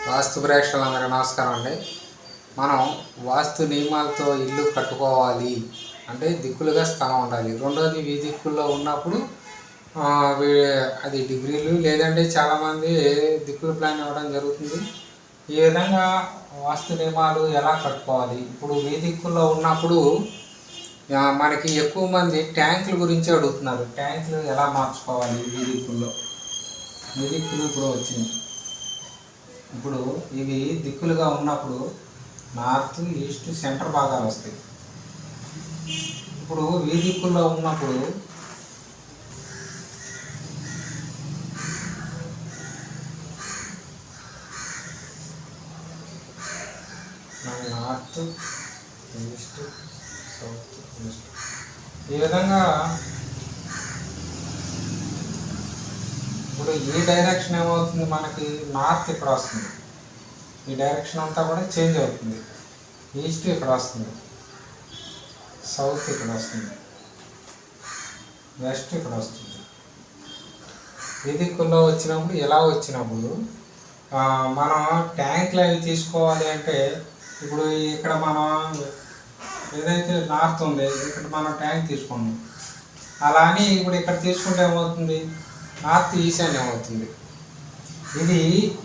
వాస్తు ప్రేక్షకులందరికీ నమస్కారం అండి. మనం వాస్తు నియమాలతో ఇల్లు కట్టుకోవాలి అంటే దిక్కులుగా స్థలం ఉండాలి. రెండోది ఈ దిక్కుల్లో ఉన్నప్పుడు అది డిగ్రీలు లేదంటే చాలామంది దిక్కుల ప్లాన్ ఇవ్వడం జరుగుతుంది. ఈ విధంగా వాస్తు నియమాలు ఎలా కట్టుకోవాలి, ఇప్పుడు ఈ దిక్కుల్లో ఉన్నప్పుడు మనకి ఎక్కువ మంది ట్యాంకుల గురించి అడుగుతున్నారు. ట్యాంకులు ఎలా మార్చుకోవాలి ఈ దిక్కుల్లో. ఈ దిక్కులు ఇప్పుడు వచ్చినాయి. ఇప్పుడు ఇవి దిక్కులుగా ఉన్నప్పుడు నార్త్, ఈస్ట్, సెంటర్ భాగాలు వస్తాయి. ఇప్పుడు ఈ దిక్కుల్లో ఉన్నప్పుడు నార్త్, ఈస్ట్, సౌత్, ఈస్ట్ ఈ విధంగా ఇప్పుడు ఈ డైరెక్షన్ ఏమవుతుంది, మనకి నార్త్ ఇక్కడ వస్తుంది, ఈ డైరెక్షన్ అంతా కూడా చేంజ్ అవుతుంది. ఈస్ట్ ఇక్కడ వస్తుంది, సౌత్ ఇక్కడ వస్తుంది, వెస్ట్ ఇక్కడ వస్తుంది. ఈ దిక్కుల్లో వచ్చినప్పుడు ఎలా వచ్చినప్పుడు మనం ట్యాంకులు అవి తీసుకోవాలి అంటే ఇప్పుడు ఇక్కడ మనం ఏదైతే నార్త్ ఉంది ఇక్కడ మనం ట్యాంక్ తీసుకున్నాం. అలా అని ఇప్పుడు ఇక్కడ తీసుకుంటే ఏమవుతుంది, నార్త్ ఈశాన్యం అవుతుంది. ఇది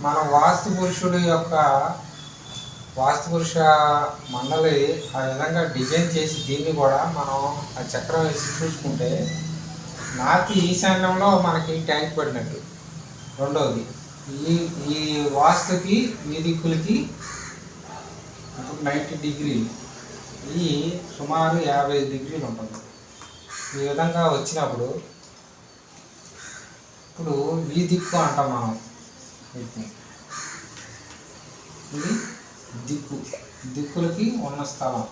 మన వాస్తు పురుష మండలి ఆ విధంగా డిజైన్ చేసి దీన్ని కూడా మనం ఆ చక్రం వేసి చూసుకుంటే నార్త్ ఈశాన్యంలో మనకి ట్యాంక్ పడినట్టు. రెండవది ఈ వాస్తుకి ఈ దిక్కులకి 90 డిగ్రీలు, ఈ సుమారు 50 డిగ్రీలు ఉంటుంది. ఈ విధంగా వచ్చినప్పుడు ఇప్పుడు ఈ దిక్కు అంటాం మనం. ఇది దిక్కులకి ఉన్న స్థలం.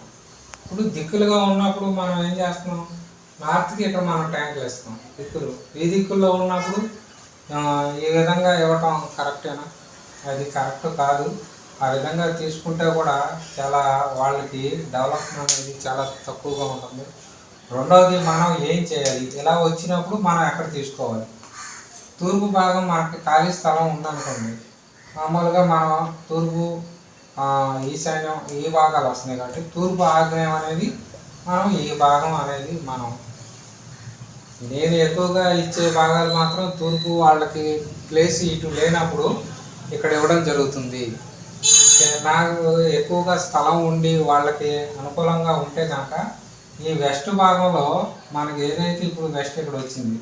ఇప్పుడు దిక్కులుగా ఉన్నప్పుడు మనం ఏం చేస్తున్నాం, నార్త్కి ఇక్కడ మనం ట్యాంకులు వేస్తాం. ఈ దిక్కుల్లో ఉన్నప్పుడు ఈ విధంగా ఇవ్వటం కరెక్టేనా? అది కరెక్ట్ కాదు. ఆ విధంగా తీసుకుంటే కూడా చాలా వాళ్ళకి డెవలప్మెంట్ అనేది చాలా తక్కువగా ఉంటుంది. రెండవది మనం ఏం చేయాలి, ఇలా వచ్చినప్పుడు మనం ఎక్కడ తీసుకోవాలి. తూర్పు భాగం మనకి ఖాళీ స్థలం ఉందనుకోండి, మామూలుగా మనం తూర్పు, ఈశాన్యం ఈ భాగాలు వస్తున్నాయి కాబట్టి తూర్పు ఆగ్నేయం అనేది మనం ఈ భాగం అనేది నేను ఎక్కువగా ఇచ్చే భాగాలు మాత్రం తూర్పు వాళ్ళకి ప్లేస్ ఇటు లేనప్పుడు ఇక్కడ ఇవ్వడం జరుగుతుంది. నాకు ఎక్కువగా స్థలం ఉండి వాళ్ళకి అనుకూలంగా ఉంటే కనుక ఈ వెస్ట్ భాగంలో మనకి ఏదైతే ఇప్పుడు వెస్ట్ ఇక్కడ వచ్చింది,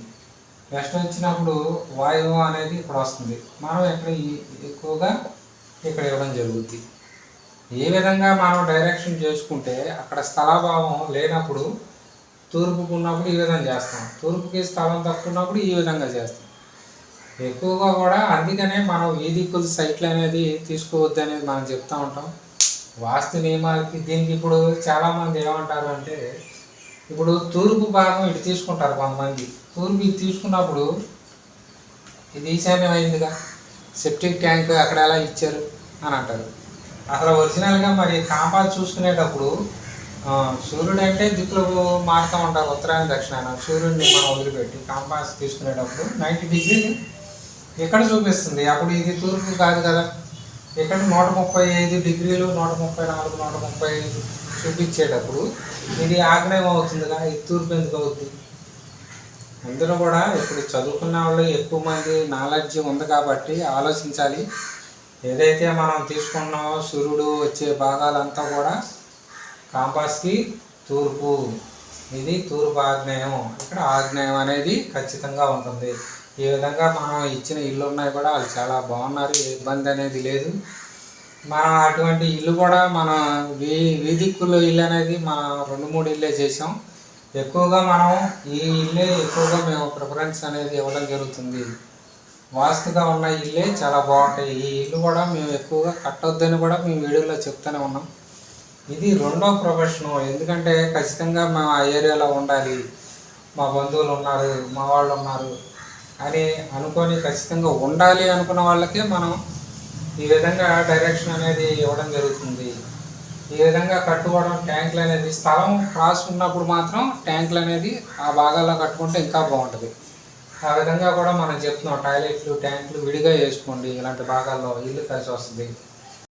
వెస్ట్ వచ్చినప్పుడు వాయువు అనేది ఇక్కడ వస్తుంది, మనం ఇక్కడ ఎక్కువగా ఇక్కడ ఇవ్వడం జరుగుద్ది. ఏ విధంగా మనం డైరెక్షన్ చేసుకుంటే అక్కడ స్థలాభావం లేనప్పుడు తూర్పుకు ఉన్నప్పుడు ఈ విధంగా చేస్తాం, తూర్పుకి స్థలం తక్కువ ఉన్నప్పుడు ఈ విధంగా చేస్తాం. ఎక్కువగా కూడా అందుకనే మనం ఈ దిక్కుల సైట్లు అనేది తీసుకోవద్దు అనేది మనం చెప్తూ ఉంటాం వాస్తు నియమాలకి. దీనికి ఇప్పుడు చాలామంది ఏమంటారు అంటే, ఇప్పుడు తూర్పు భాగం ఇటు తీసుకుంటారు కొంతమంది. తూర్పు ఇది తీసుకున్నప్పుడు ఇది ఈశాన్యం అయిందిగా, సెప్టిక్ ట్యాంక్ అక్కడ ఎలా ఇచ్చారు అని అంటారు. అసలు ఒరిజినల్గా మరి కాంపాస్ చూసుకునేటప్పుడు సూర్యుడు అంటే దిక్కులు మారుతూ ఉంటారు, ఉత్తరాయణ దక్షిణాయన. సూర్యుడిని మనం వదిలిపెట్టి కాంపాస్ తీసుకునేటప్పుడు 90 డిగ్రీలు ఇక్కడ చూపిస్తుంది. అప్పుడు ఇది తూర్పు కాదు కదా, ఇక్కడ 135 డిగ్రీలు, 134, 135 చూపించేటప్పుడు ఇది ఆగ్నేయం అవుతుందిగా, ఇది తూర్పు ఎందుకు అవుతుంది? అందులో కూడా ఇప్పుడు చదువుకున్న వాళ్ళు ఎక్కువ మంది నాలెడ్జ్ ఉంది కాబట్టి ఆలోచించాలి. ఏదైతే మనం తీసుకున్నామో సూర్యుడు వచ్చే భాగాలంతా కూడా కాంపాస్కి తూర్పు, ఇది తూర్పు ఆగ్నేయం, ఇక్కడ ఆగ్నేయం అనేది ఖచ్చితంగా ఉంటుంది. ఈ విధంగా మనం ఇచ్చిన ఇల్లు ఉన్నాయి కూడా వాళ్ళు చాలా బాగున్నారు, ఇబ్బంది అనేది లేదు. మనం అటువంటి ఇల్లు కూడా మన వీధిక్కుల్లో ఇల్లు అనేది మనం 2-3 ఇల్లే చేసాం. ఎక్కువగా మనం ఈ ఇల్లే ఎక్కువగా మేము ప్రిఫరెన్స్ అనేది ఇవ్వడం జరుగుతుంది. వాస్తుగా ఉన్న ఇల్లే చాలా బాగుంటాయి. ఈ ఇల్లు కూడా మేము ఎక్కువగా కట్టొద్దని కూడా మేము వీడియోలో చెప్తూనే ఉన్నాం. ఇది రెండో ప్రొఫెషను. ఎందుకంటే ఖచ్చితంగా మేము ఆ ఏరియాలో ఉండాలి, మా బంధువులు ఉన్నారు, మా వాళ్ళు ఉన్నారు అని అనుకొని ఖచ్చితంగా ఉండాలి అనుకున్న వాళ్ళకే మనం ఈ విధంగా డైరెక్షన్ అనేది ఇవ్వడం జరుగుతుంది. ఈ విధంగా కట్టుకోవడం, ట్యాంకులు అనేది స్థలం క్రాస్ ఉన్నప్పుడు మాత్రం ట్యాంకులు అనేది ఆ భాగాల్లో కట్టుకుంటే ఇంకా బాగుంటుంది. ఆ విధంగా కూడా మనం చెప్తున్నాం, టాయిలెట్లు ట్యాంకులు విడిగా వేసుకోండి, ఇలాంటి భాగాల్లో ఇల్లు కలిసి వస్తుంది.